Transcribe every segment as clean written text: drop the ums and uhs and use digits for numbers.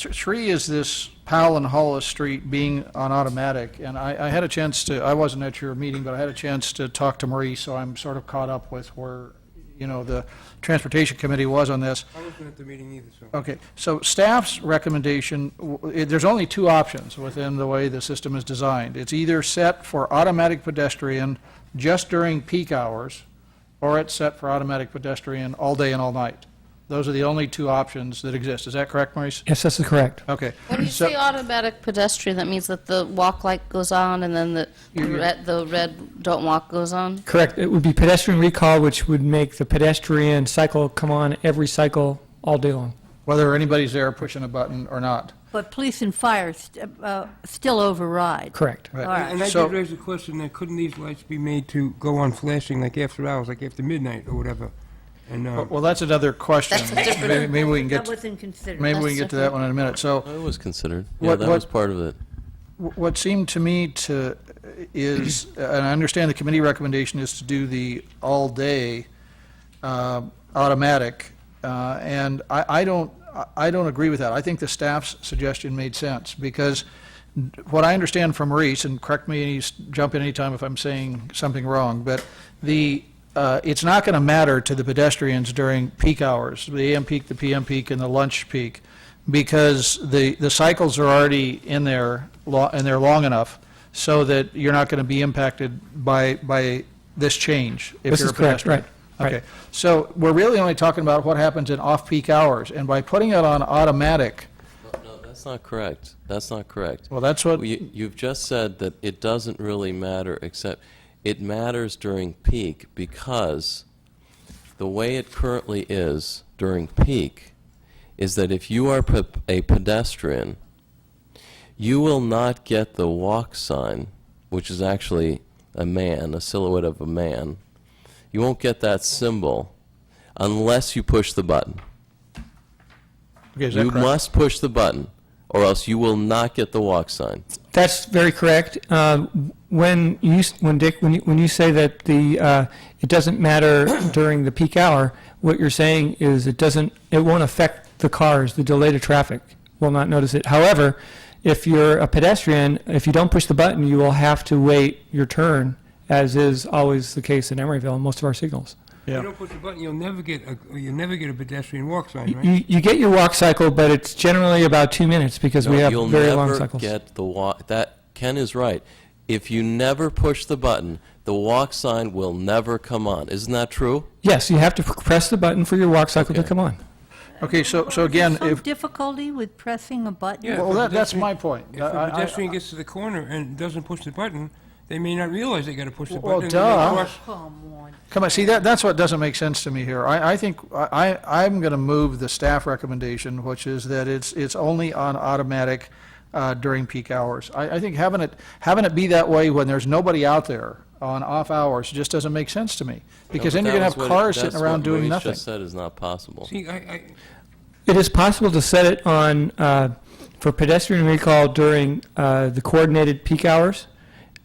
3 is this Powell and Hollis Street being on automatic, and I had a chance to, I wasn't at your meeting, but I had a chance to talk to Marie, so I'm sort of caught up with where, the Transportation Committee was on this. I wasn't at the meeting either, so. Okay, so staff's recommendation, there's only 2 options within the way the system is designed. It's either set for automatic pedestrian just during peak hours, or it's set for automatic pedestrian all day and all night. Those are the only 2 options that exist. Is that correct, Maurice? Yes, this is correct. Okay. When you say automatic pedestrian, that means that the walk light goes on and then the red don't walk goes on? Correct. It would be pedestrian recall, which would make the pedestrian cycle come on every cycle all day long. Whether anybody's there pushing a button or not. But police and fire still override. Correct. Right. All right. And I So- did raise the question that couldn't these lights be made to go on flashing like after hours, like after midnight or whatever? And, Well, that's another question. That's a different- Maybe we can get, That wasn't considered. maybe we can That's get to that one in a minute. So It was considered. What- Yeah, that what- was part of it. what seemed to me is, and I understand the committee recommendation is to do the all-day automatic, and I don't agree with that. I think the staff's suggestion made sense, because what I understand from Maurice, and correct me, and jump in anytime if I'm saying something wrong, but it's not going to matter to the pedestrians during peak hours, the AM peak, the PM peak, and the lunch peak, because the cycles are already in there, and they're long enough so that you're not going to be impacted by this change if This you're is a correct, pedestrian. right. Okay, so we're really only talking about what happens in off-peak hours, and by putting it on automatic, No, that's not correct. That's not correct. well, that's what, You've just said that it doesn't really matter, except it matters during peak, because the way it currently is during peak is that if you are a pedestrian, you will not get the walk sign, which is actually a man, a silhouette of a man. You won't get that symbol unless you push the button. okay, is that You correct? must push the button, or else you will not get the walk sign. That's very correct. When you say that it doesn't matter during the peak hour, what you're saying is it won't affect the cars. The delay to traffic will not notice it. However, if you're a pedestrian, if you don't push the button, you will have to wait your turn, as is always the case in Emeryville and most of our signals. if Yeah. you don't push the button, you'll never get a pedestrian walk sign, right? You get your walk cycle, but it's generally about 2 minutes because we No, have you'll very long never cycles. get the walk. That Ken is right. If you never push the button, the walk sign will never come on. Isn't that true? Yes, you have to press the button for your walk cycle to Okay. come on. Okay, so again, Some if, difficulty with pressing a button? Yeah, well, if a that's pedestrian- my point. If a pedestrian gets to the corner and doesn't push the button, they may not realize they got to push the Well, button. and duh. they cross- Come on. Come on, see, that's what doesn't make sense to me here. I think, I'm going to move the staff recommendation, which is that it's only on automatic during peak hours. I think having it be that way when there's nobody out there on off hours just doesn't make sense to me, because then you're going to have cars sitting around doing That's what nothing. Maurice just said is not possible. See, It is possible to set it on for pedestrian recall during the coordinated peak hours,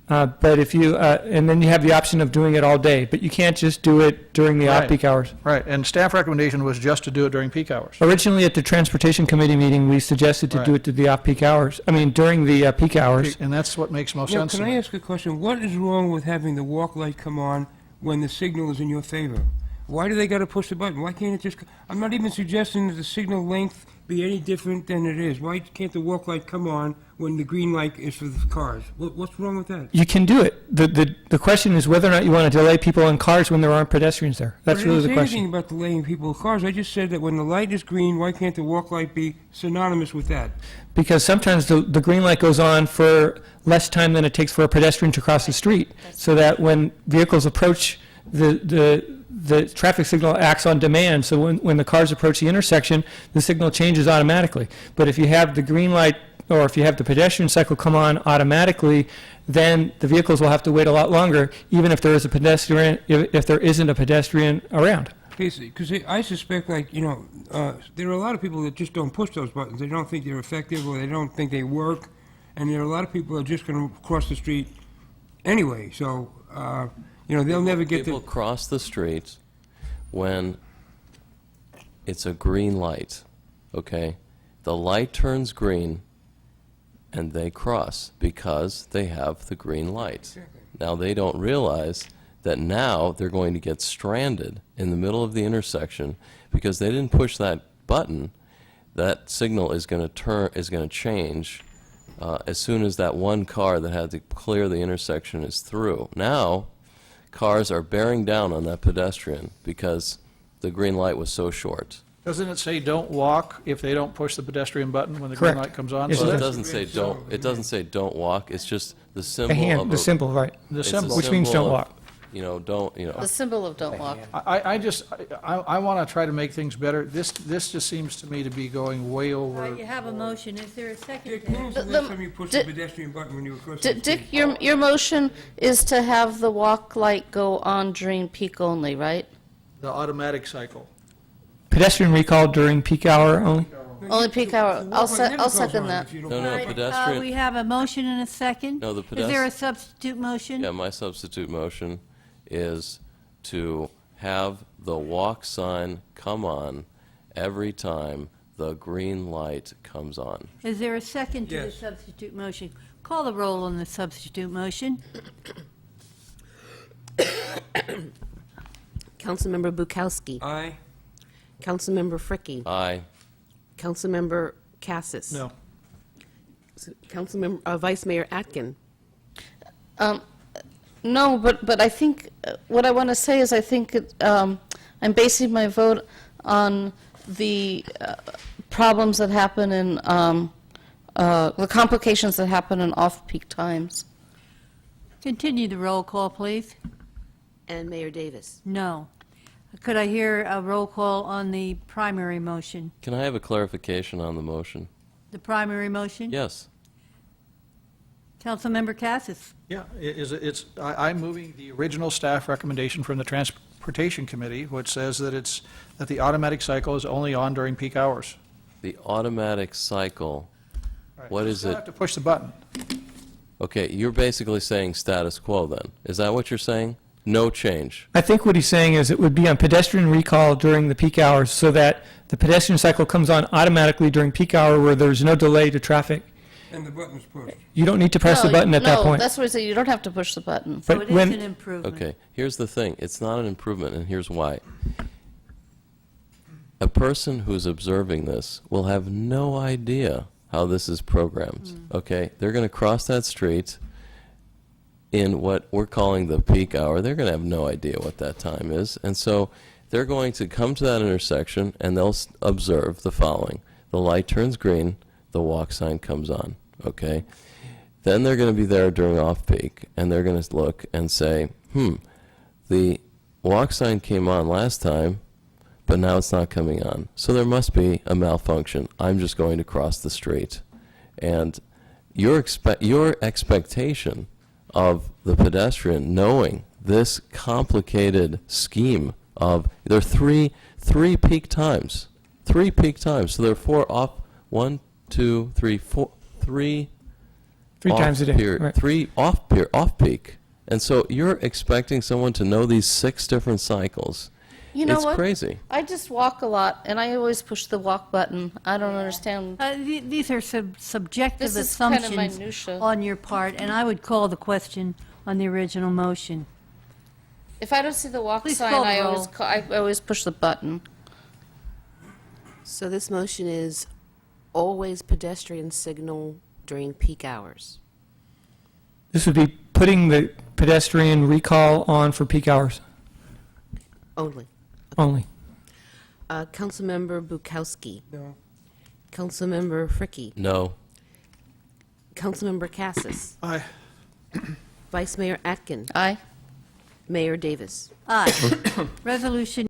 but if you and then you have the option of doing it all day, but you can't just do it during the Right. off-peak hours. Right, and staff recommendation was just to do it during peak hours. Originally, at the Transportation Committee meeting, we suggested to do Right. it to the off-peak hours. I mean, during the peak hours. And that's what makes most now, sense to can I me. ask a question? What is wrong with having the walk light come on when the signal is in your favor? Why do they got to push the button? Why can't it just? I'm not even suggesting that the signal length be any different than it is. Why can't the walk light come on when the green light is for the cars? What's wrong with that? You can do it. The question is whether or not you want to delay people in cars when there aren't pedestrians there. That's really the I didn't say question. anything about delaying people in cars. I just said that when the light is green, why can't the walk light be synonymous with that? Because sometimes the green light goes on for less time than it takes for a pedestrian to cross the street, so that when vehicles approach the traffic signal acts on demand, so when the cars approach the intersection, the signal changes automatically. But if you have the green light, or if you have the pedestrian cycle come on automatically, then the vehicles will have to wait a lot longer, even if there is a pedestrian, if there isn't a pedestrian around. Because I suspect, like, there are a lot of people that just don't push those buttons. They don't think they're effective, or they don't think they work, and there are a lot of people that are just going to cross the street anyway. So, they'll never get People cross the street when it's a green light, okay? the light turns green, and they cross because they have the green light. Now, they don't realize that now they're going to get stranded in the middle of the intersection because they didn't push that button. That signal is going to change as soon as that one car that had to clear the intersection is through. Now, cars are bearing down on that pedestrian because the green light was so short. Doesn't it say don't walk if they don't push the pedestrian button when the green Correct. light comes on? Yes, So it Well, it that's doesn't say don't. It doesn't say don't walk. It's just the symbol The hand, of the symbol, right. the it's a symbol. Which means symbol don't of, walk. You know, don't. You know. The symbol of don't walk. I want to try to make things better. This just seems to me to be going way All over. right, you have a motion. Is there a second? Dick, to when was that? the The- last time you pushed Di- the pedestrian button when you were crossing the Dick, street? your motion is to have the walk light go on during peak only, right? The automatic cycle. Pedestrian recall during peak hour only? Only peak hour. The I'll walk light never I'll goes second on that. if you don't No, no, push All the right, button. pedestrian- we have a motion and a second. No, the Is there a pedest- substitute motion? Yeah, my substitute motion is to have the walk sign come on every time the green light comes on. Is there a second to the Yes. substitute motion? Call the roll on the substitute motion. Councilmember Bukowski. Aye. Councilmember Fricke. Aye. Councilmember Cassis. No. Councilmember, Vice Mayor Atkin. No, but I think, what I want to say is I think I'm basing my vote on the problems that happen in, the complications that happen in off-peak times. Continue the roll call, please. And Mayor Davis. No. Could I hear a roll call on the primary motion? Can I have a clarification on the motion? The primary motion? Yes. Councilmember Cassis. Yeah, I'm moving the original staff recommendation from the Transportation Committee, which says that the automatic cycle is only on during peak hours. The automatic cycle. Right. What You is still it? have to push the button. Okay, you're basically saying status quo then. Is that what you're saying? No change. I think what he's saying is it would be on pedestrian recall during the peak hours so that the pedestrian cycle comes on automatically during peak hour where there's no delay to traffic. And the button's pushed. You don't need to press the No, button at that No, point. that's what I say, you don't have to push the button. So But it is when- an improvement. Okay, here's the thing. It's not an improvement, and here's why. A person who's observing this will have no idea how this is programmed, okay? They're going to cross that street in what we're calling the peak hour. They're going to have no idea what that time is, and so they're going to come to that intersection, and they'll observe the following. The light turns green, the walk sign comes on, okay? Then they're going to be there during off-peak, and they're going to look and say, the walk sign came on last time, but now it's not coming on. So there must be a malfunction. I'm just going to cross the street. And your expectation of the pedestrian knowing this complicated scheme of, there are three peak times. 3 peak times. So there are 4 off, 1, 2, 3, 4, 3 3 times a day. period, Right. 3 off peak. And so you're expecting someone to know these 6 different cycles. You know It's what? crazy. I just walk a lot, and I always push the walk button. I don't understand. These are subjective This is kind of assumptions minutia. on your part, and I would call the question on the original motion. If I don't see the walk Please sign, call the I roll. always push the button. So this motion is always pedestrian signal during peak hours. This would be putting the pedestrian recall on for peak hours Only. only. Councilmember Bukowski. No. Councilmember Fricke. No. Councilmember Cassis. Aye. Vice Mayor Atkin. Aye. Mayor Davis. Aye. Resolution